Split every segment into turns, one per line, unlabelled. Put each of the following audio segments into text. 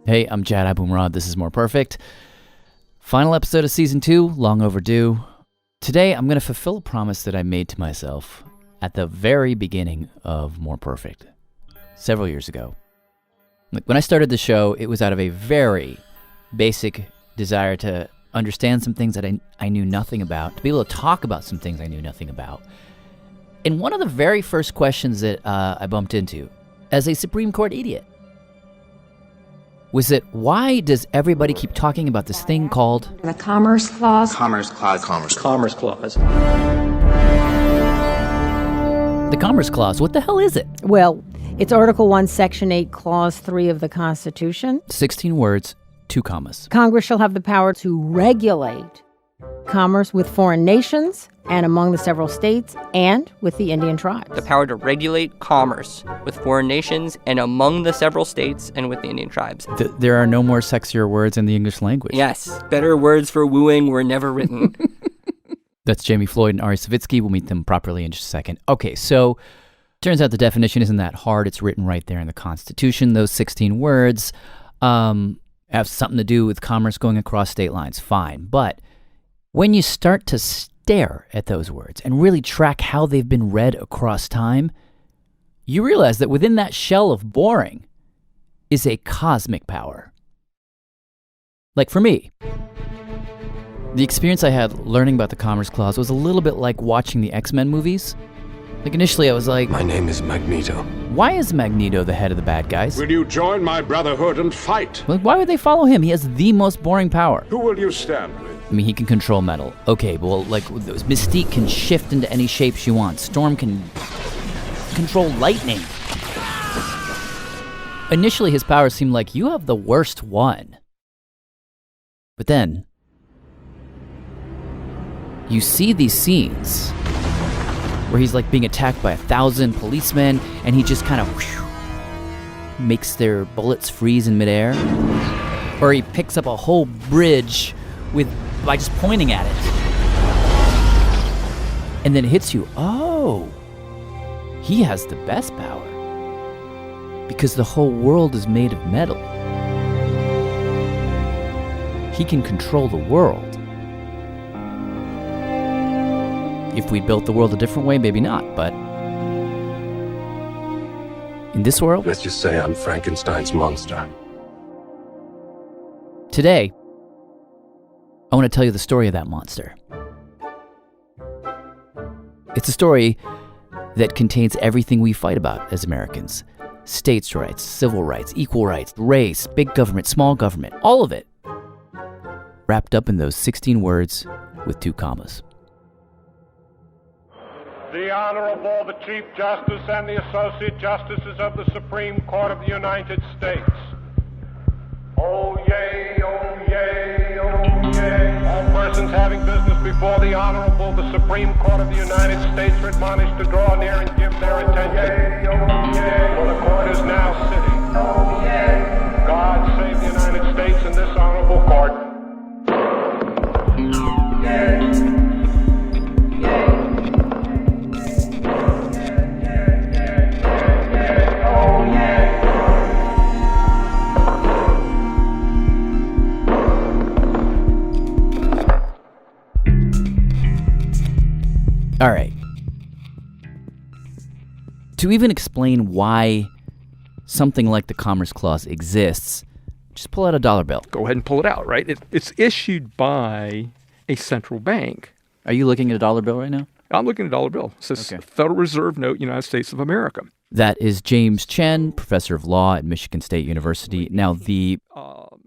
Hey, I'm Jad Abumrad. This is More Perfect. Final episode of Season 2, long overdue. Today, I'm going to fulfill a promise that I made to myself at the very beginning of More Perfect, several years ago. When I started the show, it was out of a very basic desire to understand some things that I knew nothing about, to be able to talk about some things I knew nothing about. And one of the very first questions that I bumped into as a Supreme Court idiot was that why does everybody keep talking about this thing called
the Commerce Clause?
Commerce Clause.
Commerce Clause.
the Commerce Clause? What the hell is it?
Well, it's Article 1, Section 8, Clause 3 of the Constitution.
16 words, 2 commas.
Congress shall have the power to regulate commerce with foreign nations and among the several states and with the Indian tribes.
The power to regulate commerce with foreign nations and among the several states and with the Indian tribes.
There are no more sexier words in the English language.
Yes, better words for wooing were never written.
That's Jamie Floyd and Ari Savitsky. We'll meet them properly in just a second. Okay, so turns out the definition isn't that hard. It's written right there in the Constitution. Those 16 words have something to do with commerce going across state lines. Fine. But when you start to stare at those words and really track how they've been read across time, you realize that within that shell of boring is a cosmic power. Like for me, the experience I had learning about the Commerce Clause was a little bit like watching the X-Men movies. Like initially I was like,
my name is Magneto.
Why is Magneto the head of the bad guys?
Will you join my brotherhood and fight?
Like, why would they follow him? He has the most boring power.
Who will you stand with?
I mean, he can control metal. Okay, well, like, Mystique can shift into any shape she wants. Storm can control lightning. Initially, his powers seemed like, you have the worst one. But then, you see these scenes where he's like being attacked by 1,000 policemen, and he just kind of makes their bullets freeze in midair. Or he picks up a whole bridge by just pointing at it. And then it hits you, oh, he has the best power. Because the whole world is made of metal. He can control the world. If we built the world a different way, maybe not, but in this world,
Let's just say I'm Frankenstein's monster.
Today, I want to tell you the story of that monster. It's a story that contains everything we fight about as Americans. States' rights, civil rights, equal rights, race, big government, small government, all of it wrapped up in those 16 words with 2 commas.
The Honorable, the Chief Justice and the Associate Justices of the Supreme Court of the United States. Oyez, oyez, oyez. All persons having business before the Honorable, the Supreme Court of the United States are admonished to draw near and give their attention. For the court is now sitting. God save the United States and this Honorable Court.
All right. To even explain why something like the Commerce Clause exists, just pull out a dollar bill.
Go ahead and pull it out, right? It's issued by a central bank.
Are you looking at a dollar bill right now?
I'm looking at a dollar bill. It says
Okay.
Federal Reserve Note, United States of America.
That is James Chen, professor of law at Michigan State University. Now, the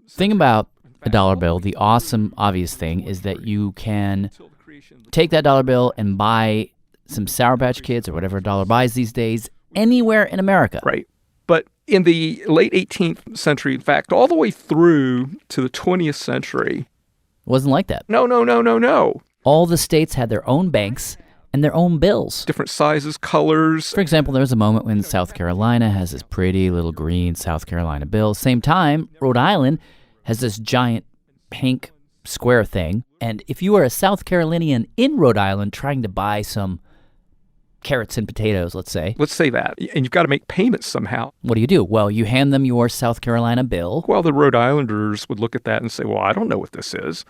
thing about a dollar bill, the awesome, obvious thing, is that you can take that dollar bill and buy some Sour Patch Kids or whatever a dollar buys these days anywhere in America.
Right. But in the late 18th century, in fact, all the way through to the 20th century.
It wasn't like that.
No.
All the states had their own banks and their own bills.
Different sizes, colors.
For example, there was a moment when South Carolina has this pretty little green South Carolina bill. Same time, Rhode Island has this giant pink square thing. And if you are a South Carolinian in Rhode Island trying to buy some carrots and potatoes, let's say.
Let's say that. And you've got to make payments somehow.
What do? Well, you hand them your South Carolina bill.
Well, the Rhode Islanders would look at that and say, well, I don't know what this is.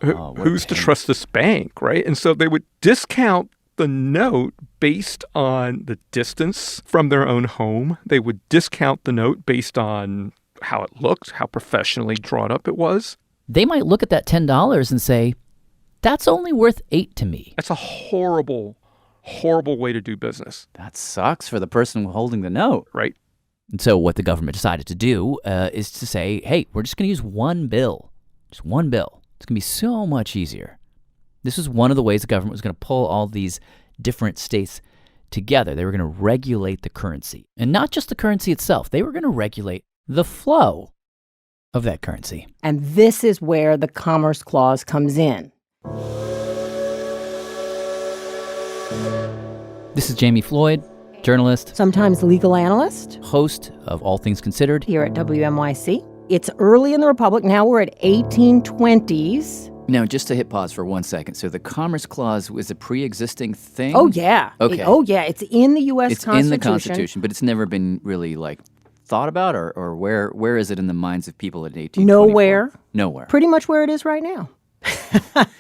Who's to trust this bank, right? And so they would discount the note based on the distance from their own home. They would discount the note based on how it looked, how professionally drawn up it was.
They might look at that $10 and say, that's only worth $8 to me.
That's a horrible way to do business.
That sucks for the person holding the note.
Right.
And so what the government decided to do is to say, hey, we're just going to use one bill. Just one bill. It's going to be so much easier. This was one of the ways the government was going to pull all these different states together. They were going to regulate the currency. And not just the currency itself. They were going to regulate the flow of that currency.
And this is where the Commerce Clause comes in.
This is Jamie Floyd, journalist,
Sometimes legal analyst,
host of All Things Considered
here at WMYC. It's early in the Republic. Now we're at 1820s.
Now, just to hit pause for 1 second. So the Commerce Clause was a pre-existing thing?
Oh, yeah.
Okay.
It's in the U.S.
It's
Constitution.
in the Constitution, but it's never been really, thought about? Or where is it in the minds of people in 1824? Nowhere.
Pretty much where it is right now.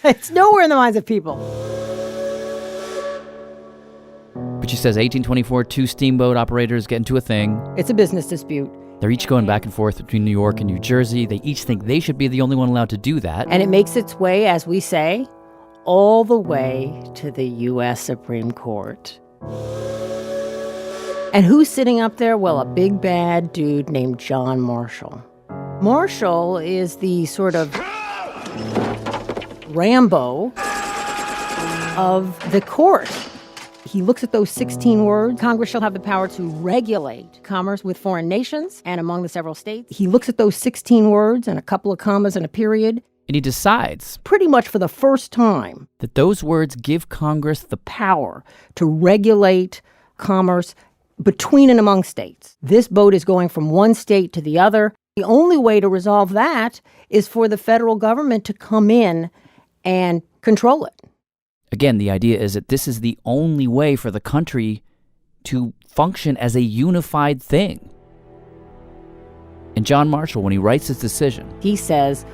It's nowhere in the minds of people.
But she says 1824, two steamboat operators get into a thing.
It's a business dispute.
They're each going back and forth between New York and New Jersey. They each think they should be the only one allowed to do that.
And it makes its way, as we say, all the way to the U.S. Supreme Court. And who's sitting up there? Well, a big bad dude named John Marshall. Marshall is the sort of Rambo of the court. He looks at those 16 words. Congress shall have the power to regulate commerce with foreign nations and among the several states. He looks at those 16 words and a couple of commas and a period.
And he decides,
pretty much for the first time,
that those words give Congress the
power to regulate commerce between and among states. This boat is going from one state to the other. The only way to resolve that is for the federal government to come in and control it.
Again, the idea is that this is the only way for the country to function as a unified thing. And John Marshall, when he writes his decision,
he says,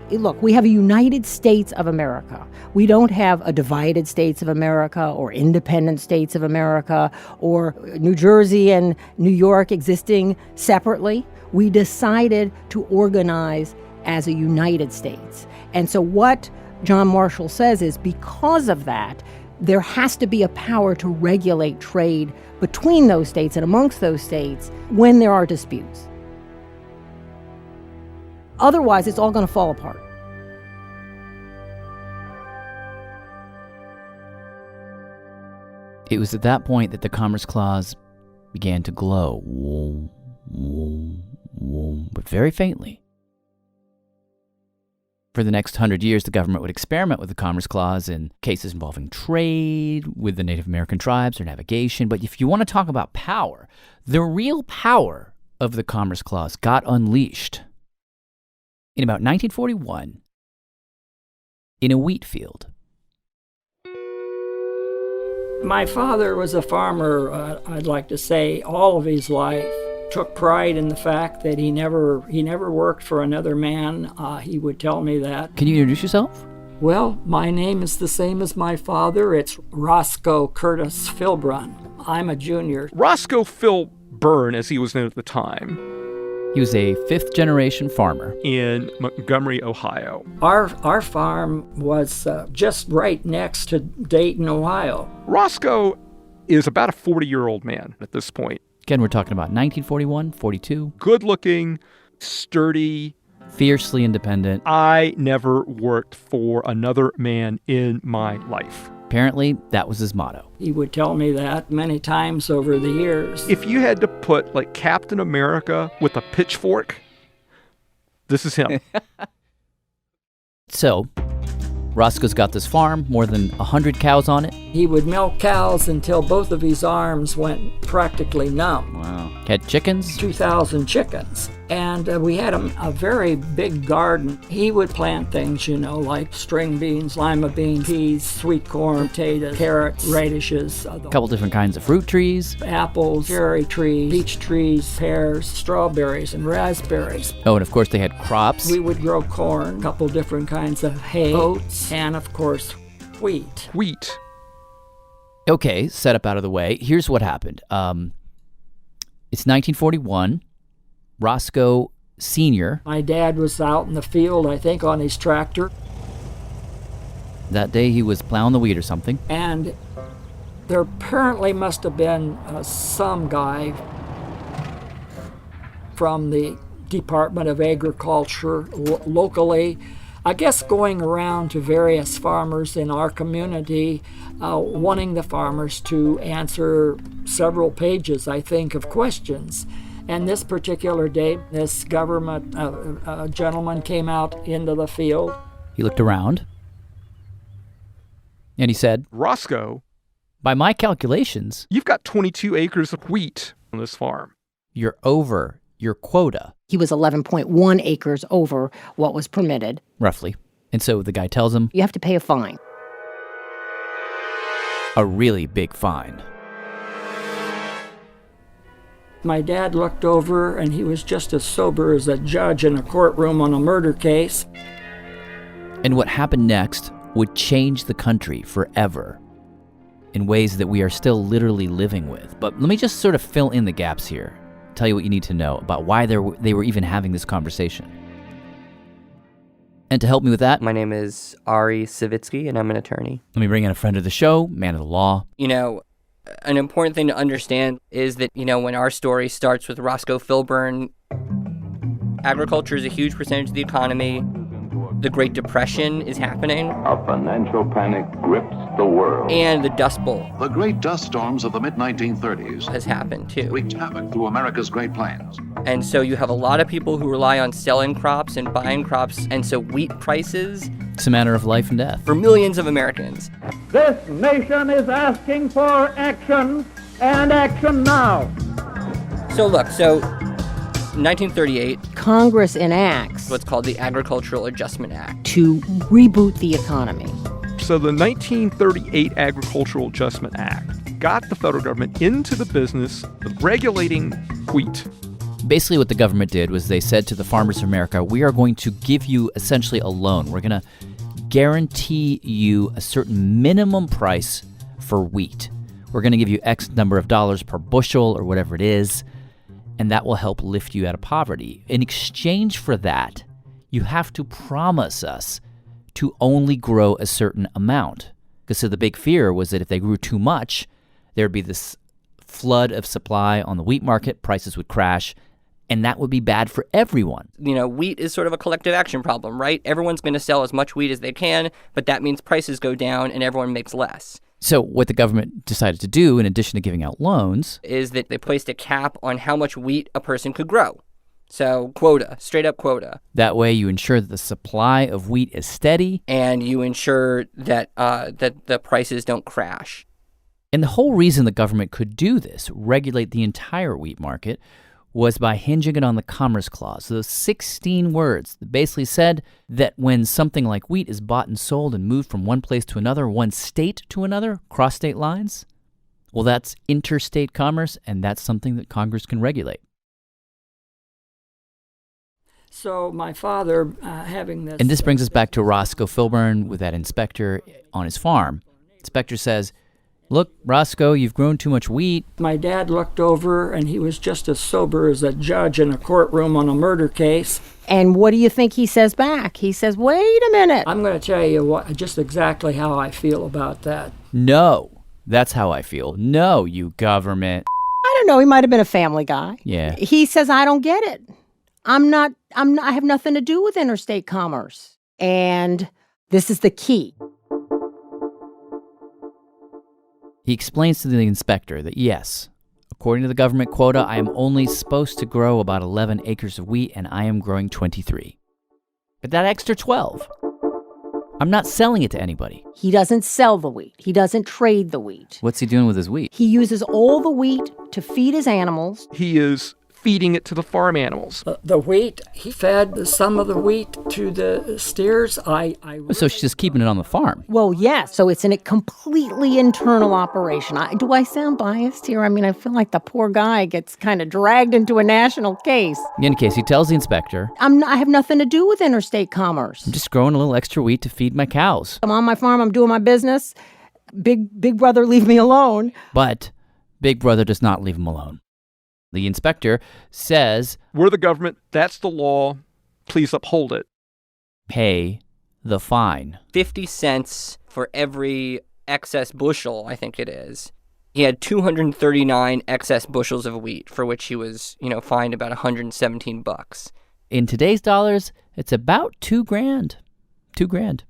look, we have a United States of America. We don't have a divided States of America or independent States of America or New Jersey and New York existing separately. We decided to organize as a United States. And so what John Marshall says is because of that, there has to be a power to regulate trade between those states and amongst those states when there are disputes. Otherwise, it's all going to fall apart.
It was at that point that the Commerce Clause began to glow, but very faintly. For the next 100 years, the government would experiment with the Commerce Clause in cases involving trade with the Native American tribes or navigation. But if you want to talk about power, the real power of the Commerce Clause got unleashed in about 1941 in a wheat field.
My father was a farmer, I'd like to say, all of his life. Took pride in the fact that he never worked for another man. He would tell me that.
Can you introduce yourself?
Well, my name is the same as my father. It's Roscoe Curtis Filburn. I'm a junior.
Roscoe Filburn, as he was known at the time.
He was a fifth-generation farmer
in Montgomery, Ohio.
Our farm was just right next to Dayton, Ohio.
Roscoe is about a 40-year-old man at this point.
Again, we're talking about 1941, 42.
Good-looking, sturdy.
Fiercely independent.
I never worked for another man in my life.
Apparently, that was his motto.
He would tell me that many times over the years.
If you had to put, Captain America with a pitchfork, this is him.
So, Roscoe's got this farm, more than 100 cows on it.
He would milk cows until both of his arms went practically numb.
Wow. Had chickens?
2,000 chickens. And we had a very big garden. He would plant things, like string beans, lima beans, peas, sweet corn, potatoes, carrots, radishes.
A couple different kinds of fruit trees.
Apples, cherry trees, peach trees, pears, strawberries, and raspberries.
Oh, and of course they had crops.
We would grow corn, a couple different kinds of hay, oats, and of course, wheat.
Wheat.
Okay, setup out of the way. Here's what happened. It's 1941. Roscoe Sr.
My dad was out in the field, I think, on his tractor.
That day he was plowing the wheat or something.
And there apparently must have been some guy from the Department of Agriculture locally, I guess going around to various farmers in our community, wanting the farmers to answer several pages, I think, of questions. And this particular day, this government gentleman came out into the field.
He looked around, and he said,
Roscoe,
by my calculations,
you've got 22 acres of wheat on this farm.
You're over your quota.
He was 11.1 acres over what was permitted.
Roughly. And so the guy tells him,
You have to pay a fine.
A really big fine.
My dad looked over, and he was just as sober as a judge in a courtroom on a murder case.
And what happened next would change the country forever in ways that we are still literally living with. But let me just sort of fill in the gaps here, tell you what you need to know about why they were even having this conversation. And to help me with that,
My name is Ari Savitsky, and I'm an attorney.
let me bring in a friend of the show, man of the law.
An important thing to understand is that, when our story starts with Roscoe Filburn, agriculture is a huge percentage of the economy. The Great Depression is happening.
A financial panic grips the world.
And the Dust Bowl
The great dust storms of the mid-1930s
has happened, too.
wreaked havoc through America's Great Plains.
And so you have a lot of people who rely on selling crops and buying crops. And so wheat prices
It's a matter of life and death.
for millions of Americans.
This nation is asking for action, and action now.
So look, 1938,
Congress enacts
what's called the Agricultural Adjustment Act.
to reboot the economy.
So the 1938 Agricultural Adjustment Act got the federal government into the business of regulating wheat.
Basically what the government did was they said to the farmers of America, we are going to give you essentially a loan. We're going to guarantee you a certain minimum price for wheat. We're going to give you X number of dollars per bushel or whatever it is, and that will help lift you out of poverty. In exchange for that, you have to promise us to only grow a certain amount. Because so the big fear was that if they grew too much, there'd be this flood of supply on the wheat market, prices would crash, and that would be bad for everyone.
Wheat is sort of a collective action problem, right? Everyone's going to sell as much wheat as they can, but that means prices go down and everyone makes less.
So what the government decided to do, in addition to giving out loans,
is that they placed a cap on how much wheat a person could grow. So quota, straight up quota.
that way you ensure that the supply of wheat is steady.
And you ensure that that the prices don't crash.
And the whole reason the government could do this, regulate the entire wheat market, was by hinging it on the Commerce Clause. Those 16 words that basically said that when something like wheat is bought and sold and moved from one place to another, one state to another, cross state lines, well, that's interstate commerce, and that's something that Congress can regulate.
So my father having this...
And this brings us back to Roscoe Filburn with that inspector on his farm. Inspector says, look, Roscoe, you've grown too much wheat.
My dad looked over, and he was just as sober as a judge in a courtroom on a murder case.
And what do you think he says back? He says, wait a minute.
I'm going to tell you just exactly how I feel about that.
No, that's how I feel. No, you government.
I don't know. He might have been a family guy.
Yeah.
He says, I don't get it. I have nothing to do with interstate commerce. And this is the key.
He explains to the inspector that yes, according to the government quota, I am only supposed to grow about 11 acres of wheat, and I am growing 23. But that extra 12, I'm not selling it to anybody.
He doesn't sell the wheat. He doesn't trade the wheat.
What's he doing with his wheat?
He uses all the wheat to feed his animals.
He is feeding it to the farm animals.
The wheat, he fed some of the wheat to the steers.
So she's just keeping it on the farm.
Well, yes. So it's a completely internal operation. Do I sound biased here? I mean, I feel like the poor guy gets kind of dragged into a national case.
In any case, he tells the inspector,
I have nothing to do with interstate commerce.
I'm just growing a little extra wheat to feed my cows.
I'm on my farm. I'm doing my business. Big brother, leave me alone.
But Big Brother does not leave him alone. The inspector says,
we're the government. That's the law. Please uphold it.
Pay the fine.
50 cents for every excess bushel, I think it is. He had 239 excess bushels of wheat, for which he was, fined about $117.
In today's dollars, it's about $2,000. $2,000.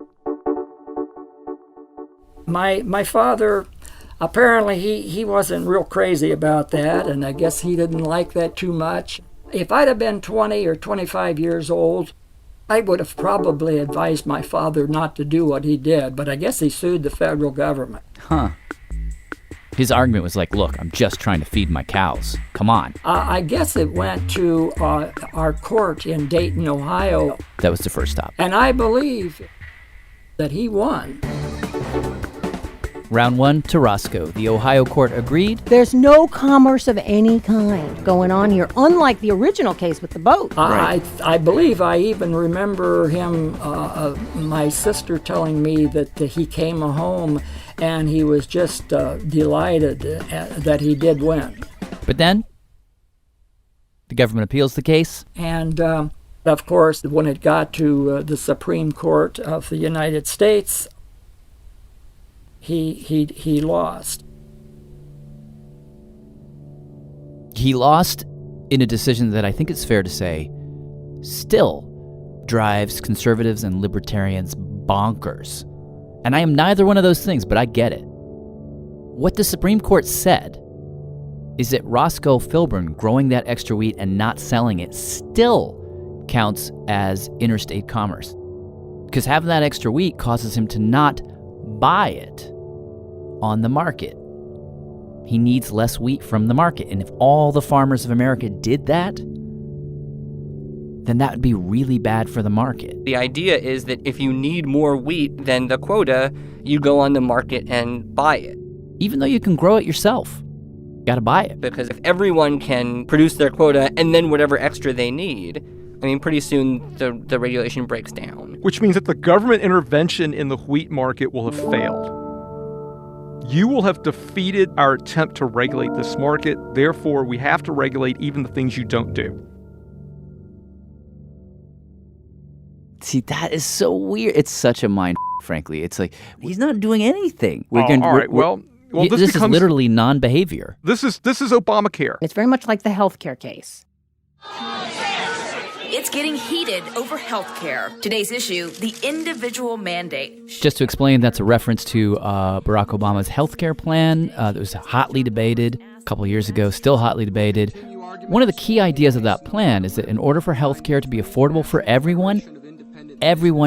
My father, apparently he wasn't real crazy about that, and I guess he didn't like that too much. If I'd have been 20 or 25 years old, I would have probably advised my father not to do what he did, but I guess he sued the federal government.
Huh. His argument was like, look, I'm just trying to feed my cows. Come on.
I guess it went to our court in Dayton, Ohio.
That was the first stop.
And I believe that he won.
Round one to Roscoe. The Ohio court agreed.
There's no commerce of any kind going on here, unlike the original case with the boat.
I believe I even remember him, my sister telling me that he came home and he was just delighted that he did win.
But then, the government appeals the case.
And, of course, when it got to the Supreme Court of the United States, he lost.
He lost in a decision that I think it's fair to say still drives conservatives and libertarians bonkers. And I am neither one of those things, but I get it. What the Supreme Court said is that Roscoe Filburn growing that extra wheat and not selling it still counts as interstate commerce. Because having that extra wheat causes him to not buy it on the market. He needs less wheat from the market. And if all the farmers of America did that, then that would be really bad for the market.
The idea is that if you need more wheat than the quota, you go on the market and buy it.
Even though you can grow it yourself, you gotta buy it.
Because if everyone can produce their quota and then whatever extra they need, pretty soon the regulation breaks down.
Which means that the government intervention in the wheat market will have failed. You will have defeated our attempt to regulate this market. Therefore, we have to regulate even the things you don't do.
See, that is so weird. It's such a mind, frankly. It's like, he's not doing anything.
All right, well,
this is literally non-behavior.
This is Obamacare.
It's very much like the healthcare case.
It's getting heated over healthcare. Today's issue, the individual mandate.
Just to explain, that's a reference to Barack Obama's healthcare plan that was hotly debated a couple of years ago, still hotly debated. One of the key ideas of that plan is that in order for healthcare to be affordable for everyone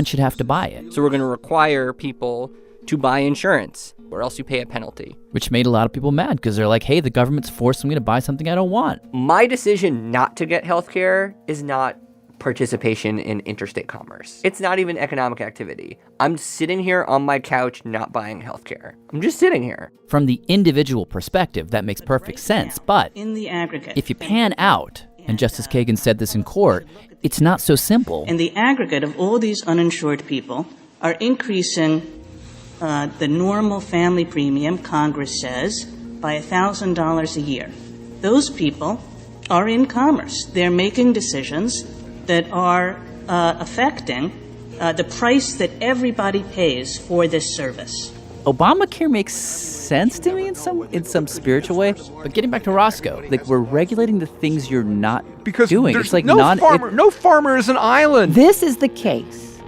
should have to buy it.
So we're going to require people to buy insurance, or else you pay a penalty.
Which made a lot of people mad, because they're like, hey, the government's forcing me to buy something I don't want.
My decision not to get healthcare is not participation in interstate commerce. It's not even economic activity. I'm sitting here on my couch not buying healthcare. I'm just sitting here.
From the individual perspective, that makes perfect sense. But
in the aggregate,
if you pan out, and Justice Kagan said this in court, it's not so simple.
In the aggregate of all these uninsured people are increasing the normal family premium, Congress says, by $1,000 a year. Those people are in commerce. They're making decisions that are affecting the price that everybody pays for this service.
Obamacare makes sense to me in some spiritual way, but getting back to Roscoe, like, we're regulating the things you're not doing. It's like
no farmer is an island.
This is the case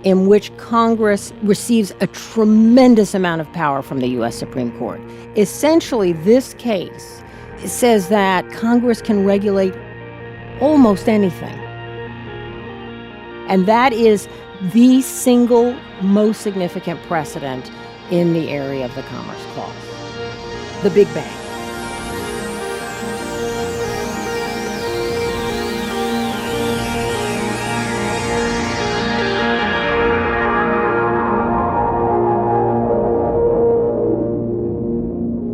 in which Congress receives a tremendous amount of power from the U.S. Supreme Court. Essentially, this case says that Congress can regulate almost anything. And that is the single most significant precedent in the area of the Commerce Clause. The Big Bang.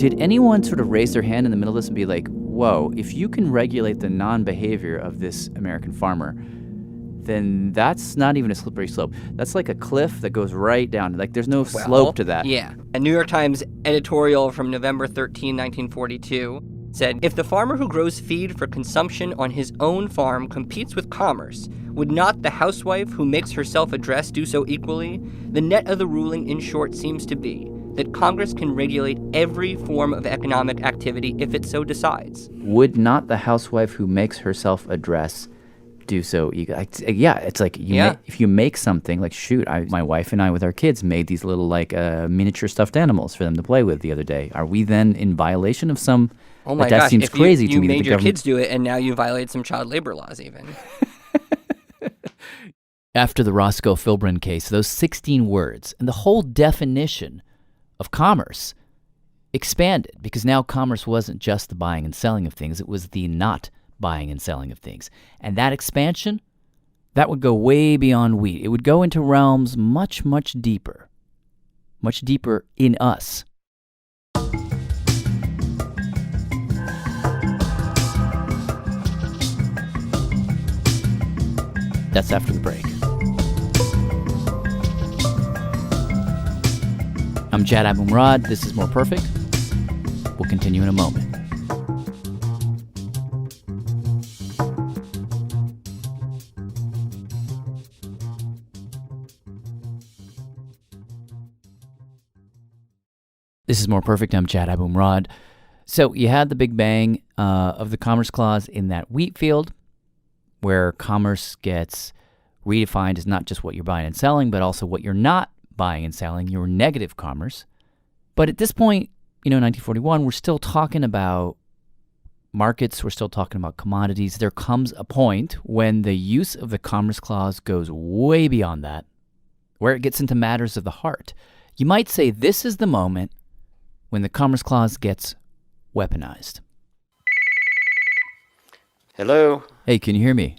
Did anyone sort of raise their hand in the middle of this and be like, whoa, if you can regulate the non-behavior of this American farmer, then that's not even a slippery slope. That's like a cliff that goes right down. Like, there's no slope to that.
Yeah. A New York Times editorial from November 13, 1942 said, if the farmer who grows feed for consumption on his own farm competes with commerce, would not the housewife who makes herself a dress do so equally? The net of the ruling, in short, seems to be that Congress can regulate every form of economic activity if it so decides.
Would not the housewife who makes herself a dress do so? It's like if you make something, like, shoot, my wife and I with our kids made these little miniature stuffed animals for them to play with the other day. Are we then in violation of some?
Oh my
that
gosh!
Seems
if
crazy
you
to me.
made your kids do it, and now you violate some child labor laws, even.
After the Roscoe Filburn case, those 16 words and the whole definition of commerce expanded, because now commerce wasn't just the buying and selling of things, it was the not buying and selling of things. And that expansion, that would go way beyond wheat. It would go into realms much, much deeper in us. That's after the break. I'm Jad Abumrad. This is More Perfect. We'll continue in a moment. This is More Perfect. I'm Jad Abumrad. So you had the big bang of the Commerce Clause in that wheat field, where commerce gets redefined as not just what you're buying and selling, but also what you're not buying and selling, your negative commerce. But at this point, 1941, we're still talking about markets, we're still talking about commodities. There comes a point when the use of the Commerce Clause goes way beyond that, where it gets into matters of the heart. You might say this is the moment when the Commerce Clause gets weaponized.
Hello?
Hey, can you hear me?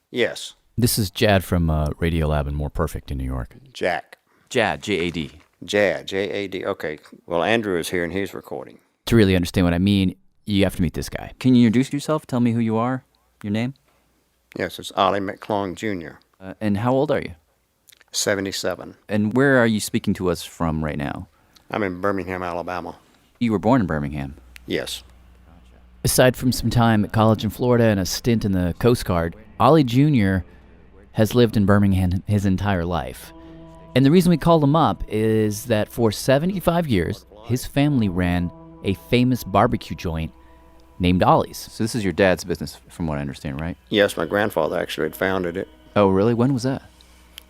Yes.
This is Jad from Radiolab and More Perfect in New York.
Jack.
Jad, J-A-D.
Jad, J-A-D. Okay. Well, Andrew is here and he's recording.
To really understand what I mean, you have to meet this guy. Can you introduce yourself? Tell me who you are, your name?
Yes, it's Ollie McClung Jr.
And how old are you?
77.
And where are you speaking to us from right now?
I'm in Birmingham, Alabama.
You were born in Birmingham?
Yes.
Aside from some time at college in Florida and a stint in the Coast Guard, Ollie Jr. has lived in Birmingham his entire life. And the reason we called him up is that for 75 years, his family ran a famous barbecue joint named Ollie's. So this is your dad's business, from what I understand, right?
Yes, my grandfather actually had founded it.
Oh, really? When was that?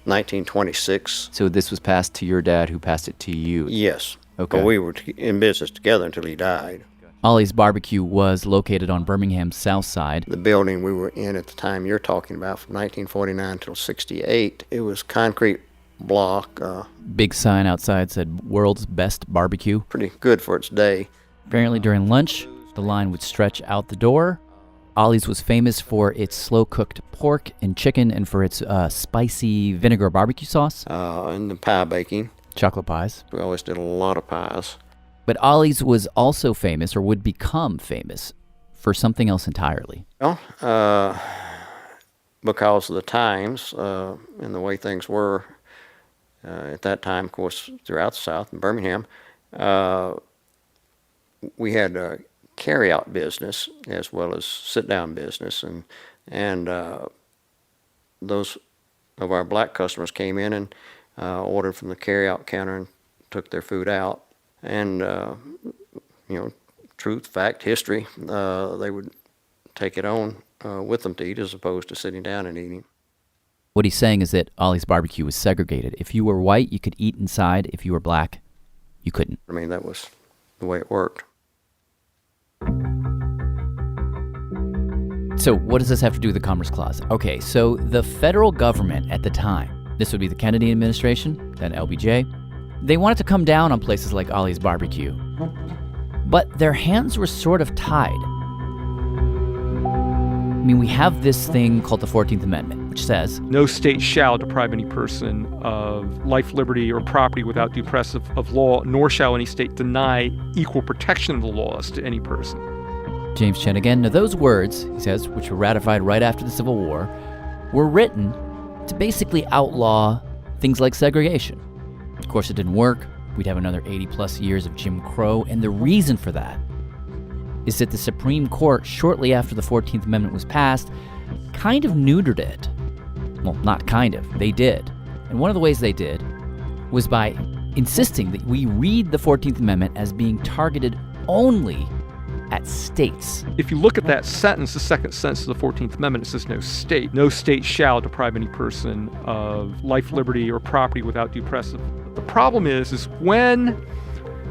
1926.
So this was passed to your dad, who passed it to you?
Yes.
Okay.
But we were in business together until he died.
Ollie's Barbecue was located on Birmingham's south side.
The building we were in at the time you're talking about, from 1949 till 68, it was concrete block.
Big sign outside said, "World's Best Barbecue."
Pretty good for its day.
Apparently during lunch, the line would stretch out the door. Ollie's was famous for its slow-cooked pork and chicken and for its spicy vinegar barbecue sauce.
And the pie baking.
Chocolate pies.
We always did a lot of pies.
But Ollie's was also famous, or would become famous, for something else entirely.
Well, because of the times and the way things were at that time, of course, throughout the South, in Birmingham, we had a carry-out business as well as sit-down business, and those of our black customers came in and ordered from the carry-out counter and took their food out. And, truth, fact, history, they would take it on with them to eat as opposed to sitting down and eating.
What he's saying is that Ollie's Barbecue was segregated. If you were white, you could eat inside. If you were black, you couldn't.
I mean, that was the way it worked.
So what does this have to do with the Commerce Clause? Okay, so the federal government at the time, this would be the Kennedy administration, then LBJ, they wanted to come down on places like Ollie's Barbecue, but their hands were sort of tied. I mean, we have this thing called the 14th Amendment. which says,
"No state shall deprive any person of life, liberty, or property without due process of law, nor shall any state deny equal protection of the laws to any person."
James Chen again. Now, those words, he says, which were ratified right after the Civil War, were written to basically outlaw things like segregation. Of course, it didn't work. We'd have another 80-plus years of Jim Crow, and the reason for that is that the Supreme Court, shortly after the 14th Amendment was passed, kind of neutered it. Well, not kind of. They did. And one of the ways they did was by insisting that we read the 14th Amendment as being targeted only at states.
If you look at that sentence, the second sentence of the 14th Amendment, it says no state shall deprive any person of life, liberty, or property without due process. The problem is when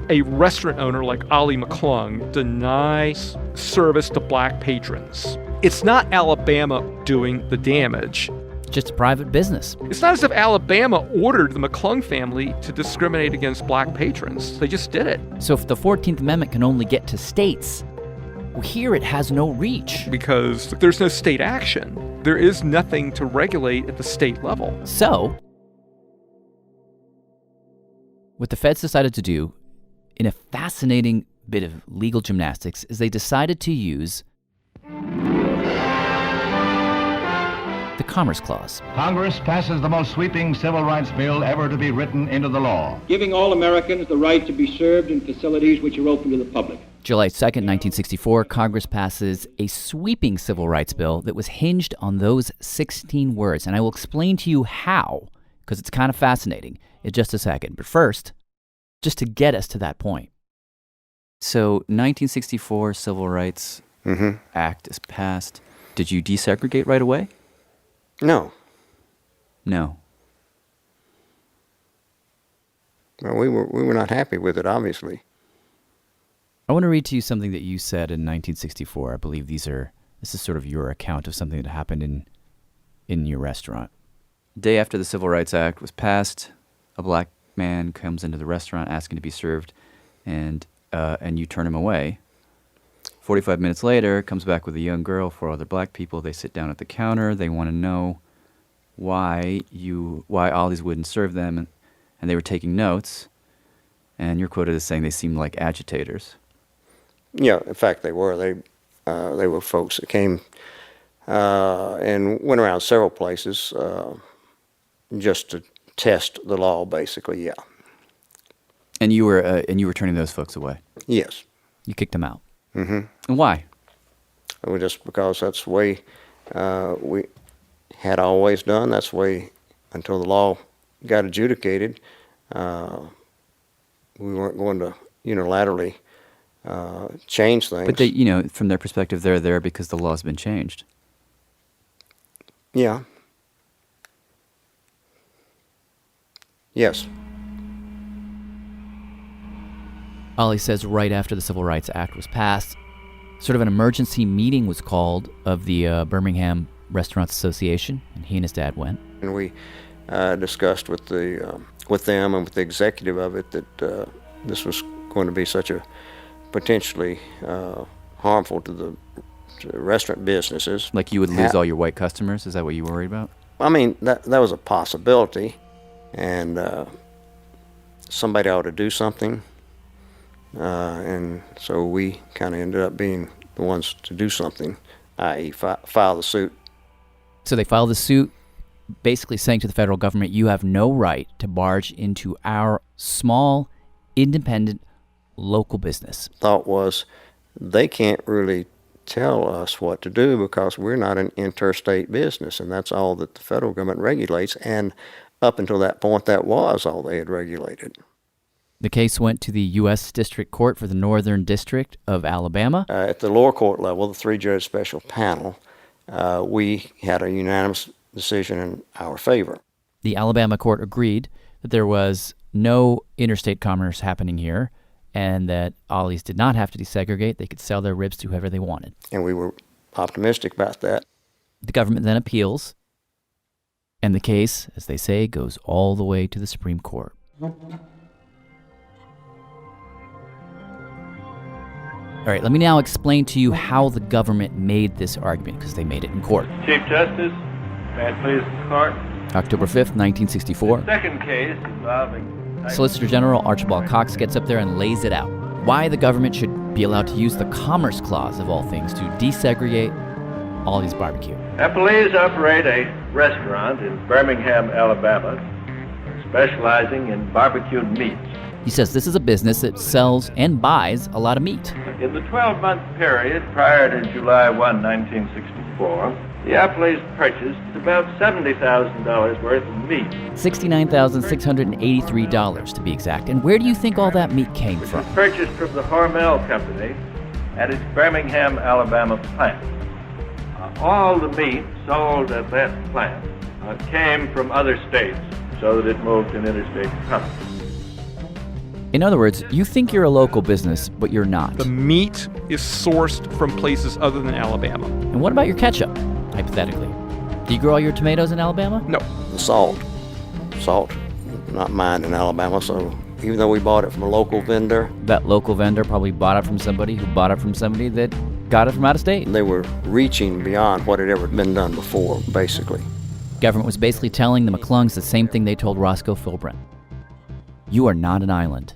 a restaurant owner like Ollie McClung denies service to black patrons, it's not Alabama doing the damage.
Just a private business.
It's not as if Alabama ordered the McClung family to discriminate against black patrons. They just did it.
So if the 14th Amendment can only get to states, well, here it has no reach.
Because there's no state action. There is nothing to regulate at the state level.
So, what the feds decided to do, in a fascinating bit of legal gymnastics, is they decided to use the Commerce Clause.
Congress passes the most sweeping civil rights bill ever to be written into the law,
giving all Americans the right to be served in facilities which are open to the public.
July 2nd, 1964, Congress passes a sweeping civil rights bill that was hinged on those 16 words. And I will explain to you how, because it's kind of fascinating, in just a second. But first, just to get us to that point. So, 1964 Civil Rights Act is passed. Did you desegregate right away?
No.
No.
Well, we were not happy with it, obviously.
I want to read to you something that you said in 1964. I believe this is sort of your account of something that happened in your restaurant. The day after the Civil Rights Act was passed, a black man comes into the restaurant asking to be served, and you turn him away. 45 minutes later, comes back with a young girl, 4 other black people. They sit down at the counter. They want to know why Ollie's wouldn't serve them, and they were taking notes. And you're quoted as saying they seemed like agitators.
Yeah, in fact, they were. They were folks that came and went around several places just to test the law, basically. Yeah.
And you were turning those folks away.
Yes.
You kicked them out.
Mm-hmm.
And why?
Well, just because that's the way we had always done. That's the way until the law got adjudicated. We weren't going to unilaterally change things.
But they, from their perspective, they're there because the law's been changed.
Yeah. Yes.
Ollie says right after the Civil Rights Act was passed, sort of an emergency meeting was called of the Birmingham Restaurants Association, and he and his dad went.
And we discussed with them and with the executive of it that this was going to be such a potentially harmful to the restaurant businesses.
Like you would lose all your white customers? Is that what you were worried about?
I mean, that was a possibility, and somebody ought to do something. And so we kind of ended up being the ones to do something, i.e. file the suit.
So they filed the suit basically saying to the federal government, you have no right to barge into our small, independent, local business.
Thought was, they can't really tell us what to do because we're not an interstate business, and that's all that the federal government regulates, and up until that point, that was all they had regulated.
The case went to the U.S. District Court for the Northern District of Alabama.
At the lower court level, the 3-judge special panel, we had a unanimous decision in our favor.
The Alabama court agreed that there was no interstate commerce happening here and that Ollie's did not have to desegregate. They could sell their ribs to whoever they wanted.
And we were optimistic about that.
The government then appeals, and the case, as they say, goes all the way to the Supreme Court. All right, let me now explain to you how the government made this argument, because they made it in court.
Chief Justice, May it please the court.
October 5th, 1964.
Second case involving...
Solicitor General Archibald Cox gets up there and lays it out. Why the government should be allowed to use the Commerce Clause, of all things, to desegregate all these barbecue.
Police operate a restaurant in Birmingham, Alabama, specializing in barbecued meats.
He says this is a business that sells and buys a lot of meat.
In the 12-month period prior to July 1, 1964, the police purchased about $70,000 worth of meat.
$69,683 to be exact. And where do you think all that meat came from?
Purchased from the Hormel Company at its Birmingham, Alabama plant. All the meat sold at that plant came from other states so that it moved in interstate commerce.
In other words, you think you're a local business, but you're not.
The meat is sourced from places other than Alabama.
And what about your ketchup, hypothetically? Do you grow all your tomatoes in Alabama?
No.
The salt, not mined in Alabama, so even though we bought it from a local vendor.
That local vendor probably bought it from somebody who bought it from somebody that got it from out of state.
They were reaching beyond what had ever been done before, basically.
Government was basically telling the McClungs the same thing they told Roscoe Filburn. You are not an island.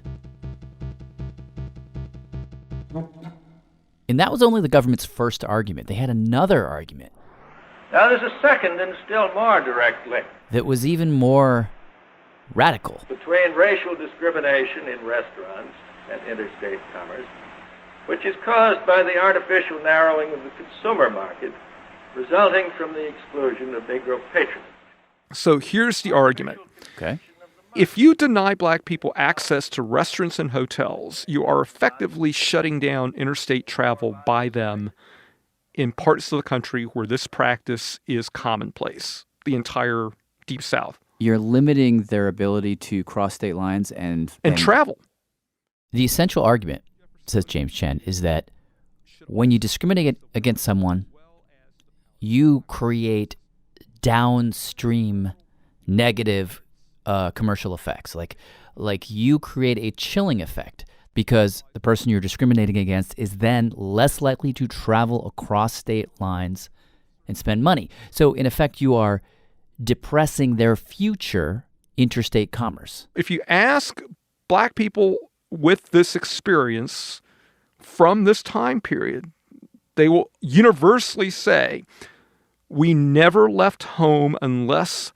And that was only the government's first argument. They had another argument.
Now there's a second and still more direct link.
That was even more radical.
Between racial discrimination in restaurants and interstate commerce, which is caused by the artificial narrowing of the consumer market, resulting from the exclusion of Negro patronage.
So here's the argument.
Okay.
If you deny black people access to restaurants and hotels, you are effectively shutting down interstate travel by them in parts of the country where this practice is commonplace, the entire Deep South.
You're limiting their ability to cross state lines and
travel.
The essential argument, says James Chen, is that when you discriminate against someone, you create downstream negative commercial effects. Like you create a chilling effect because the person you're discriminating against is then less likely to travel across state lines and spend money. So in effect, you are depressing their future interstate commerce.
If you ask black people with this experience from this time period, they will universally say, we never left home unless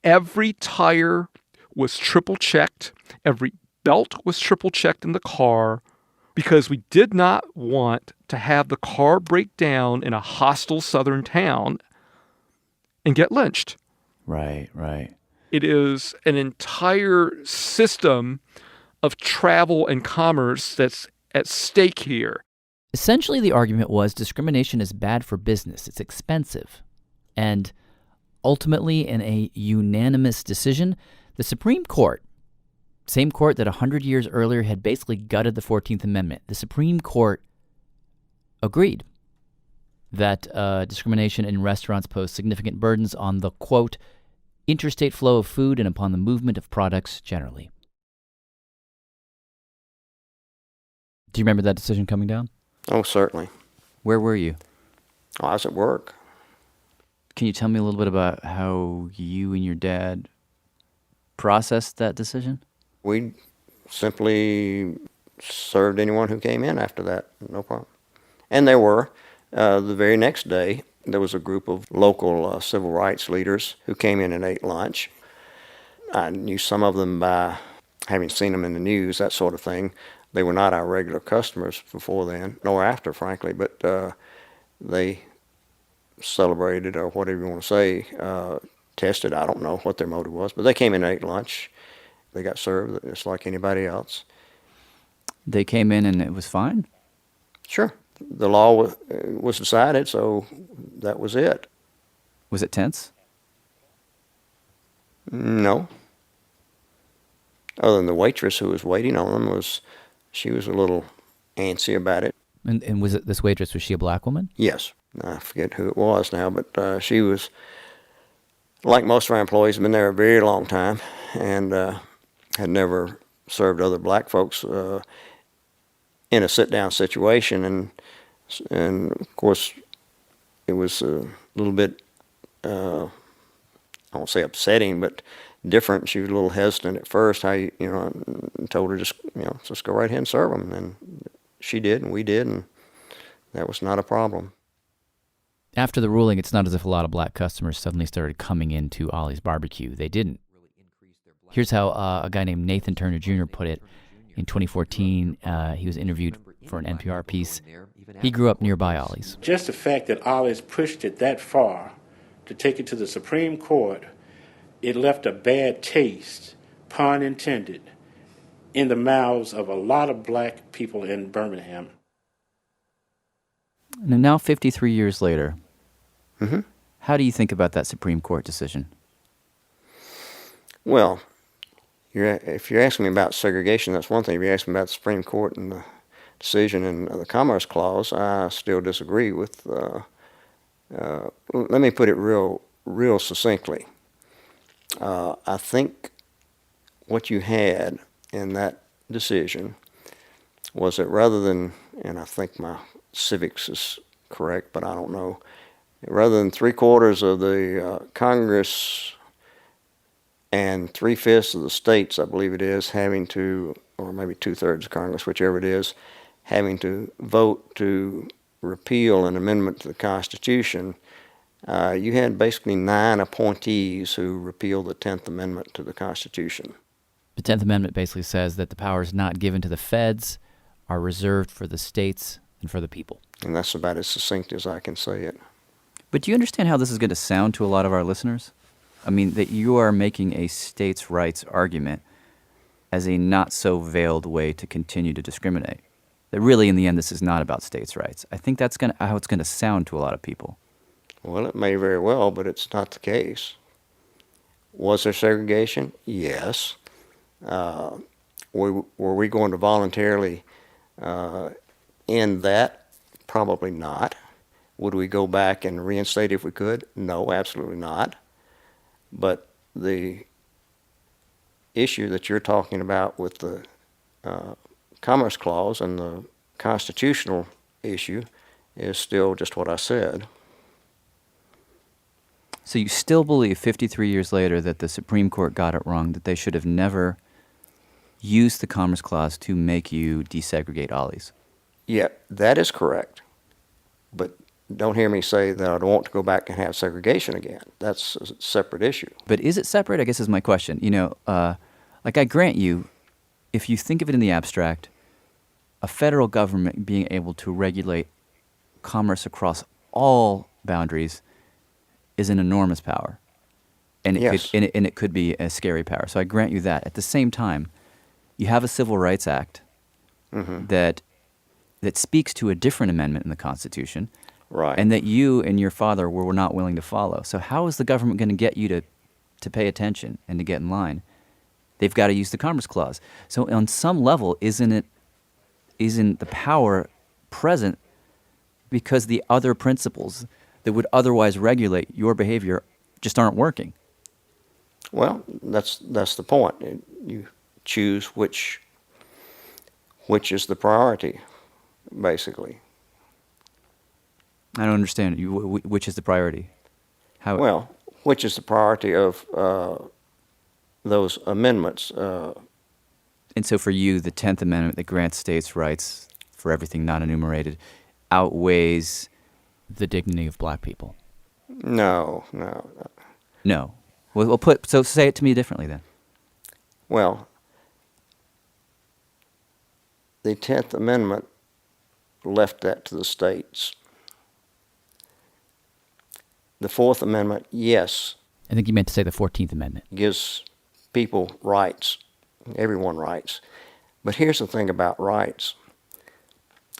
every tire was triple checked, every belt was triple checked in the car, because we did not want to have the car break down in a hostile southern town and get lynched.
Right.
It is an entire system of travel and commerce that's at stake here.
Essentially, the argument was discrimination is bad for business. It's expensive. And ultimately, in a unanimous decision, the Supreme Court, same court that 100 years earlier had basically gutted the 14th Amendment, the Supreme Court agreed that discrimination in restaurants posed significant burdens on the, quote, interstate flow of food and upon the movement of products generally. Do you remember that decision coming down?
Oh, certainly.
Where were you?
Oh, I was at work.
Can you tell me a little bit about how you and your dad processed that decision?
We simply served anyone who came in after that, no problem. And there were, the very next day, there was a group of local civil rights leaders who came in and ate lunch. I knew some of them by having seen them in the news, that sort of thing. They were not our regular customers before then, nor after, frankly, but they celebrated, or whatever you want to say, tested. I don't know what their motive was, but they came in and ate lunch. They got served just like anybody else.
They came in and it was fine?
Sure. The law was decided, so that was it.
Was it tense?
No. Other than the waitress who was waiting on them, she was a little antsy about it.
And was it this waitress, was she a black woman?
Yes. I forget who it was now, but she was, like most of our employees, had been there a very long time and had never served other black folks in a sit-down situation. And of course, it was a little bit I won't say upsetting, but different. She was a little hesitant at first. I told her just go right ahead and serve them, and she did, and we did, and that was not a problem.
After the ruling, it's not as if a lot of black customers suddenly started coming into Ollie's Barbecue. They didn't. Here's how a guy named Nathan Turner Jr. put it. In 2014, he was interviewed for an NPR piece. He grew up nearby Ollie's.
Just the fact that Ollie's pushed it that far to take it to the Supreme Court, it left a bad taste, pun intended, in the mouths of a lot of black people in Birmingham.
And now 53 years later,
mm-hmm.
How do you think about that Supreme Court decision?
Well, if you're asking me about segregation, that's one thing. If you're asking me about the Supreme Court and the decision in the Commerce Clause, I still disagree with. Let me put it real succinctly. I think what you had in that decision was that rather than, and I think my civics is correct, but I don't know, rather than 3/4 of the Congress and 3/5 of the states, I believe it is, having to, or maybe 2/3 of Congress, whichever it is, having to vote to repeal an amendment to the Constitution, you had basically 9 appointees who repealed the 10th Amendment to the Constitution.
The 10th Amendment basically says that the powers not given to the feds are reserved for the states and for the people.
And that's about as succinct as I can say it.
But do you understand how this is going to sound to a lot of our listeners? I mean, that you are making a states' rights argument as a not-so-veiled way to continue to discriminate. That really, in the end, this is not about states' rights. I think that's how it's going to sound to a lot of people.
Well, it may very well, but it's not the case. Was there segregation? Yes. Were we going to voluntarily end that? Probably not. Would we go back and reinstate if we could? No, absolutely not. But the issue that you're talking about with the Commerce Clause and the constitutional issue is still just what I said.
So you still believe 53 years later that the Supreme Court got it wrong, that they should have never used the Commerce Clause to make you desegregate Ollie's?
Yeah, that is correct. But don't hear me say that I don't want to go back and have segregation again. That's a separate issue.
But is it separate? I guess is my question. Like I grant you, if you think of it in the abstract, a federal government being able to regulate commerce across all boundaries is an enormous power. And it could be a scary power. So I grant you that. At the same time, you have a Civil Rights Act
mm-hmm.
that speaks to a different amendment in the Constitution,
right?
And that you and your father were not willing to follow. So how is the government going to get you to pay attention and to get in line? They've got to use the Commerce Clause. So on some level, isn't the power present because the other principles that would otherwise regulate your behavior just aren't working?
Well, that's the point. You choose which is the priority, basically.
I don't understand. Which is the priority? How?
Well, which is the priority of those amendments?
And so for you, the 10th Amendment that grants states' rights for everything not enumerated outweighs the dignity of black people?
No.
We'll so say it to me differently then.
Well, the 10th Amendment left that to the states. The 4th Amendment, yes.
I think you meant to say the 14th Amendment.
Gives people rights, everyone rights. But here's the thing about rights.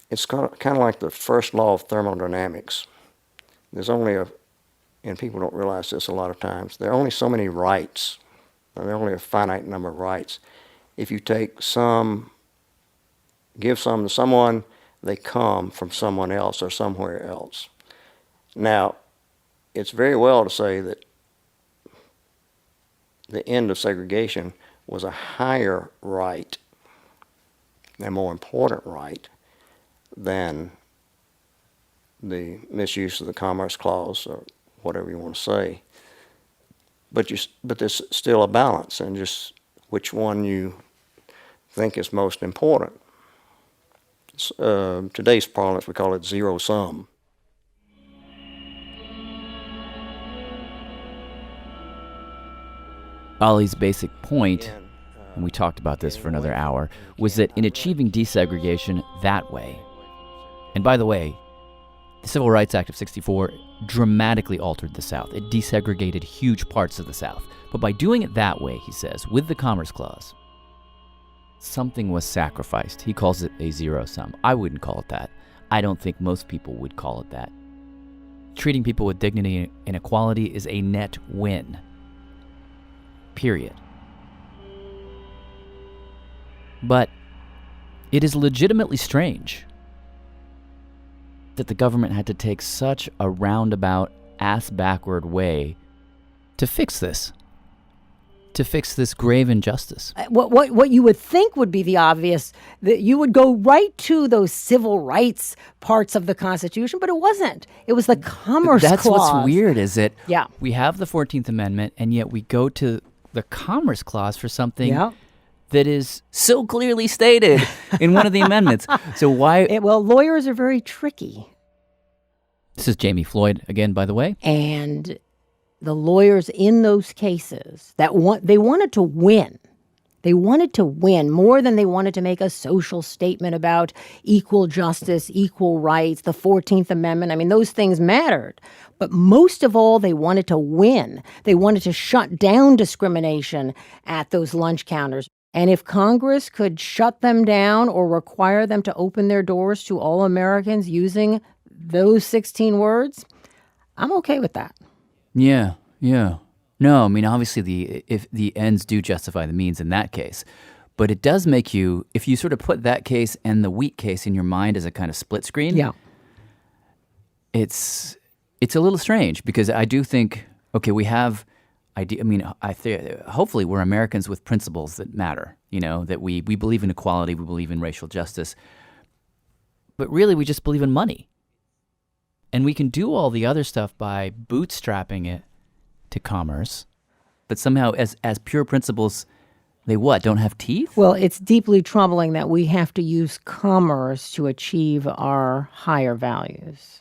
It's kind of like the first law of thermodynamics. There's only and people don't realize this a lot of times, there are only so many rights. There are only a finite number of rights. If you take some, give some to someone, they come from someone else or somewhere else. Now, it's very well to say that the end of segregation was a higher right, a more important right, than the misuse of the Commerce Clause or whatever you want to say. but there's still a balance, and just which one you think is most important. Today's parlance, we call it zero sum.
Ollie's basic point, and we talked about this for another hour, was that in achieving desegregation that way, and by the way, the Civil Rights Act of '64 dramatically altered the South. It desegregated huge parts of the South. But by doing it that way, he says, with the Commerce Clause, something was sacrificed. He calls it a zero sum. I wouldn't call it that. I don't think most people would call it that. Treating people with dignity and equality is a net win. Period. But it is legitimately strange that the government had to take such a roundabout, ass-backward way to fix this grave injustice.
What you would think would be the obvious, that you would go right to those civil rights parts of the Constitution, but it wasn't. It was the Commerce Clause.
That's what's weird, is it?
Yeah.
We have the 14th Amendment, and yet we go to the Commerce Clause for something that is so clearly stated in one of the amendments. So why?
Well, lawyers are very tricky.
This is Jamie Floyd again, by the way.
And the lawyers in those cases, they wanted to win. They wanted to win more than they wanted to make a social statement about equal justice, equal rights, the 14th Amendment. I mean, those things mattered. But most of all, they wanted to win. They wanted to shut down discrimination at those lunch counters. And if Congress could shut them down or require them to open their doors to all Americans using those 16 words, I'm okay with that.
Yeah. No, I mean, obviously if the ends do justify the means in that case. But it does make you, if you sort of put that case and the wheat case in your mind as a kind of split screen, it's a little strange, because I do think, okay, we have hopefully we're Americans with principles that matter, that we believe in equality, we believe in racial justice. But really, we just believe in money. And we can do all the other stuff by bootstrapping it to commerce. But somehow, as pure principles, they don't have teeth?
Well, it's deeply troubling that we have to use commerce to achieve our higher values.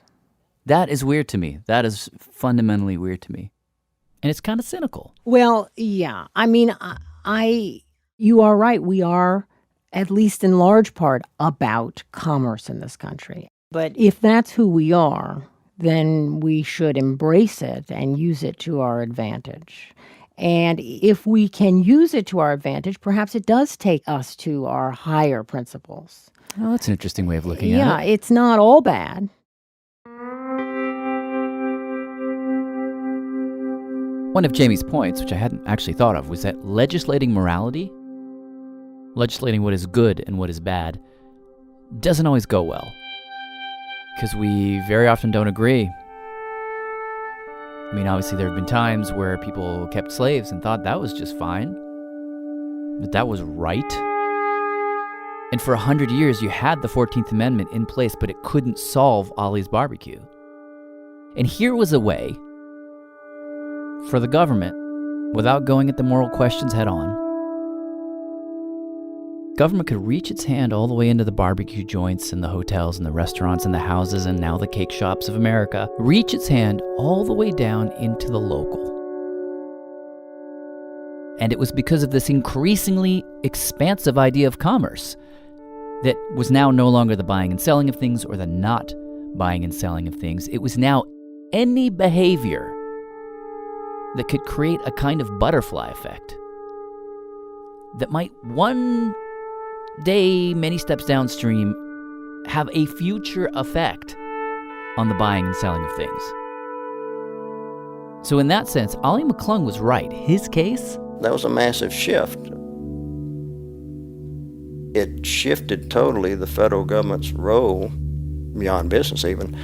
That is weird to me. That is fundamentally weird to me. And it's kind of cynical.
Well, yeah. I mean, you are right. We are, at least in large part, about commerce in this country. But if that's who we are, then we should embrace it and use it to our advantage. And if we can use it to our advantage, perhaps it does take us to our higher principles.
Oh, that's an interesting way of looking at it.
Yeah, it's not all bad.
One of Jamie's points, which I hadn't actually thought of, was that legislating morality, legislating what is good and what is bad, doesn't always go well. Because we very often don't agree. I mean, obviously there have been times where people kept slaves and thought that was just fine, but that was right. And for 100 years, you had the 14th Amendment in place, but it couldn't solve Ollie's barbecue. And here was a way for the government, without going at the moral questions head on, government could reach its hand all the way into the barbecue joints and the hotels and the restaurants and the houses and now the cake shops of America, reach its hand all the way down into the local. And it was because of this increasingly expansive idea of commerce that was now no longer the buying and selling of things or the not buying and selling of things. It was now any behavior that could create a kind of butterfly effect that might one day, many steps downstream, have a future effect on the buying and selling of things. So in that sense, Ollie McClung was right. His case?
That was a massive shift. It shifted totally the federal government's role, beyond business even.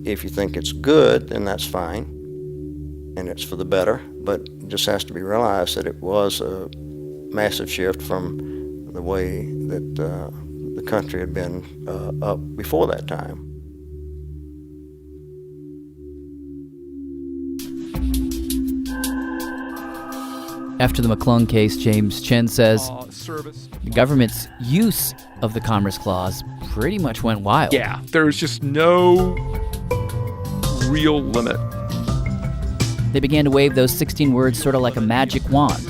If you think it's good, then that's fine, and it's for the better, but it just has to be realized that it was a massive shift from the way that the country had been up before that time.
After the McClung case, James Chen says the government's use of the Commerce Clause pretty much went wild.
Yeah, there's just no real limit.
They began to wave those 16 words sort of like a magic wand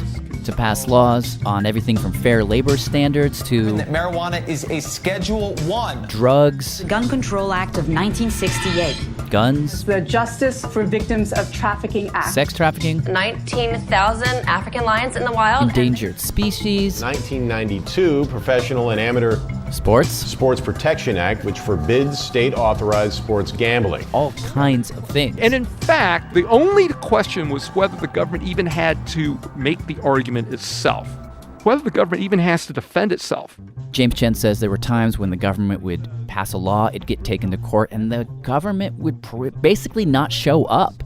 to pass laws on everything from fair labor standards to
marijuana is a Schedule 1.
Drugs.
The Gun Control Act of 1968.
Guns.
The Justice for Victims of Trafficking Act.
Sex trafficking.
19,000 African lions in the wild.
Endangered species.
1992 Professional and Amateur Sports Protection Act, which forbids state-authorized sports gambling.
All kinds of things.
And in fact, the only question was whether the government even had to make the argument itself, whether the government even has to defend itself.
James Chen says there were times when the government would pass a law, it'd get taken to court, and the government would basically not show up.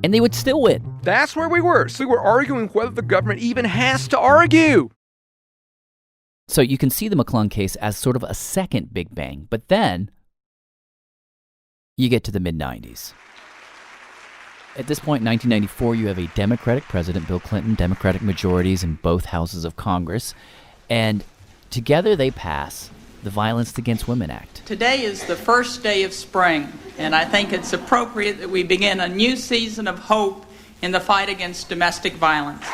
And they would still win.
That's where we were. So we were arguing whether the government even has to argue.
So you can see the McClung case as sort of a second Big Bang. But then you get to the mid-90s. At this point, in 1994, you have a Democratic president, Bill Clinton, Democratic majorities in both houses of Congress. And together they pass the Violence Against Women Act.
Today is the first day of spring, and I think it's appropriate that we begin a new season of hope in the fight against domestic violence.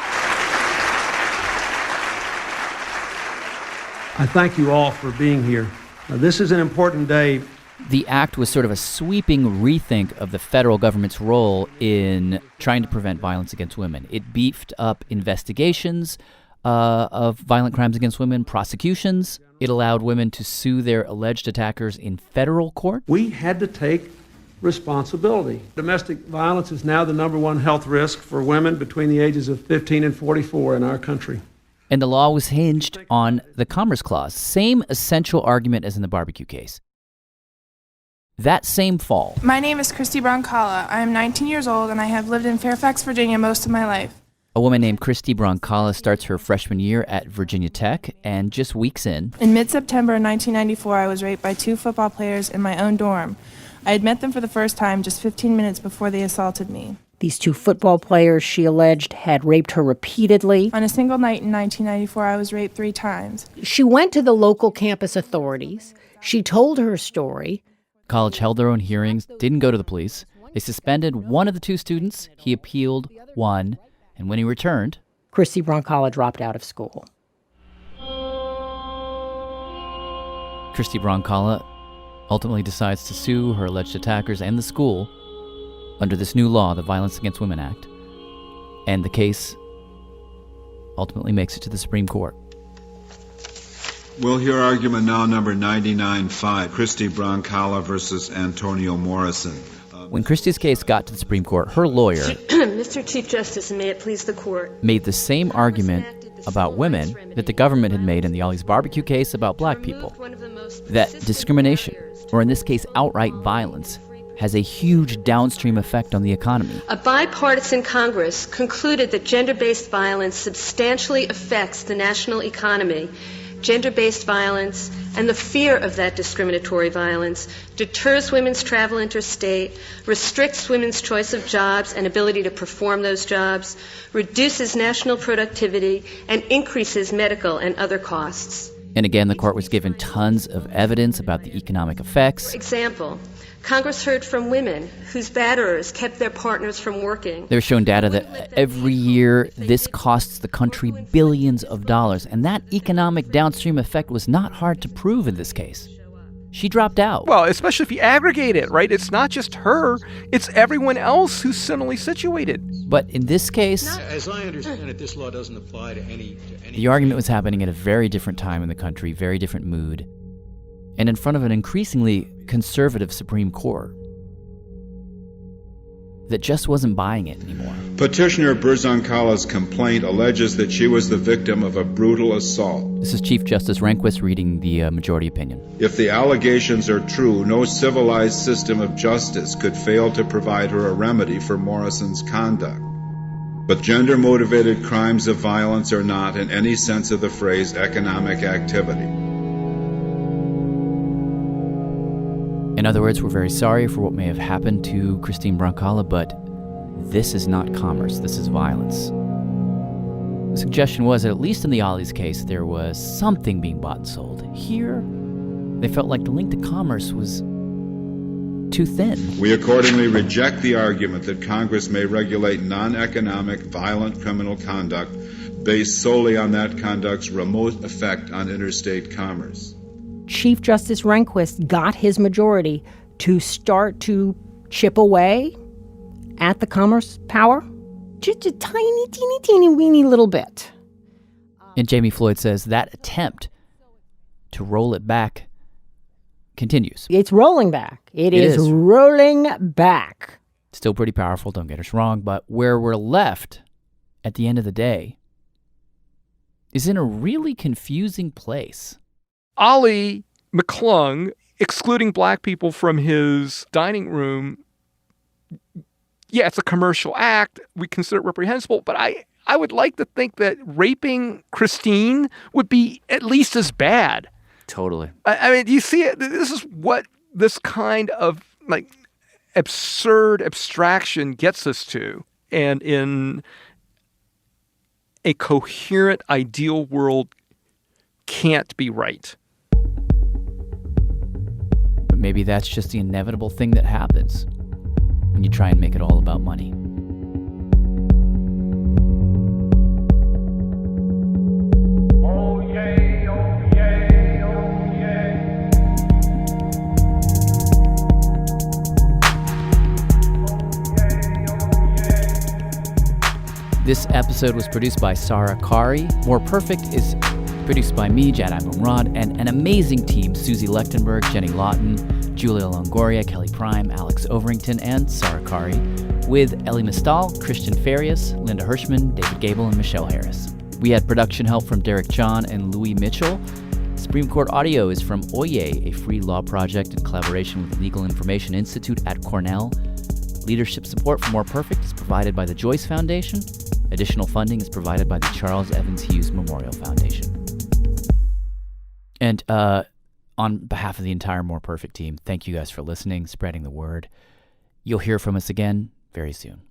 I thank you all for being here. This is an important day.
The act was sort of a sweeping rethink of the federal government's role in trying to prevent violence against women. It beefed up investigations of violent crimes against women, prosecutions. It allowed women to sue their alleged attackers in federal court.
We had to take responsibility. Domestic violence is now the number one health risk for women between the ages of 15 and 44 in our country.
And the law was hinged on the Commerce Clause. Same essential argument as in the barbecue case. That same fall.
My name is Christy Broncala. I am 19 years old and I have lived in Fairfax, Virginia most of my life.
A woman named Christy Broncala starts her freshman year at Virginia Tech, and just weeks in
mid-September 1994, I was raped by 2 football players in my own dorm. I had met them for the first time just 15 minutes before they assaulted me.
These 2 football players, she alleged, had raped her repeatedly.
On a single night in 1994, I was raped 3 times.
She went to the local campus authorities. She told her story.
College held their own hearings, didn't go to the police. They suspended one of the 2 students. He appealed one, and when he returned,
Christy Broncala dropped out of school.
Christy Broncala ultimately decides to sue her alleged attackers and the school under this new law, the Violence Against Women Act, and the case ultimately makes it to the Supreme Court.
We'll hear argument now number 99-5, Christy Broncala versus Antonio Morrison.
When Christy's case got to the Supreme Court, her lawyer,
Mr. Chief Justice, and may it please the court,
made the same argument about women that the government had made in the Oyez barbecue case about black people. That discrimination, or in this case outright violence, has a huge downstream effect on the economy.
A bipartisan Congress concluded that gender-based violence substantially affects the national economy. Gender-based violence and the fear of that discriminatory violence deters women's travel interstate, restricts women's choice of jobs and ability to perform those jobs, reduces national productivity, and increases medical and other costs.
And again, the court was given tons of evidence about the economic effects.
For example, Congress heard from women whose batterers kept their partners from working.
They were shown data that every year this costs the country billions of dollars, and that economic downstream effect was not hard to prove in this case. She dropped out.
Well, especially if you aggregate it, right? It's not just her, it's everyone else who's similarly situated.
But in this case,
as I understand it, this law doesn't apply to any.
The argument was happening at a very different time in the country, very different mood, and in front of an increasingly conservative Supreme Court that just wasn't buying it anymore.
Petitioner Broncala's complaint alleges that she was the victim of a brutal assault.
This is Chief Justice Rehnquist reading the majority opinion.
If the allegations are true, no civilized system of justice could fail to provide her a remedy for Morrison's conduct. But gender-motivated crimes of violence are not, in any sense of the phrase, economic activity.
In other words, we're very sorry for what may have happened to Christine Broncala, but this is not commerce, this is violence. The suggestion was that at least in the Oyez case, there was something being bought and sold. Here, they felt like the link to commerce was too thin.
We accordingly reject the argument that Congress may regulate non-economic, violent criminal conduct based solely on that conduct's remote effect on interstate commerce.
Chief Justice Rehnquist got his majority to start to chip away at the commerce power. Just a tiny, teeny, teeny, weeny little bit.
And Jamie Floyd says that attempt to roll it back continues.
It's rolling back. It is rolling back.
Still pretty powerful, don't get us wrong, but where we're left at the end of the day is in a really confusing place.
Ollie McClung excluding black people from his dining room, yeah, it's a commercial act. We consider it reprehensible, but I would like to think that raping Christine would be at least as bad.
Totally.
I mean, do you see it? This is what this kind of like absurd abstraction gets us to. And in a coherent, ideal world, can't be right.
But maybe that's just the inevitable thing that happens when you try and make it all about money. This episode was produced by Sarah Kari. More Perfect is produced by me, Jad Abumrad, and an amazing team: Susie Lechtenberg, Jenny Lawton, Julia Longoria, Kelly Prime, Alex Overington, and Sarah Kari, with Ellie Mistal, Christian Farias, Linda Hirschman, David Gable, and Michelle Harris. We had production help from Derek John and Louis Mitchell. Supreme Court audio is from Oyez, a free law project in collaboration with the Legal Information Institute at Cornell. Leadership support for More Perfect is provided by the Joyce Foundation. Additional funding is provided by the Charles Evans Hughes Memorial Foundation. And on behalf of the entire More Perfect team, thank you guys for listening, spreading the word. You'll hear from us again very soon.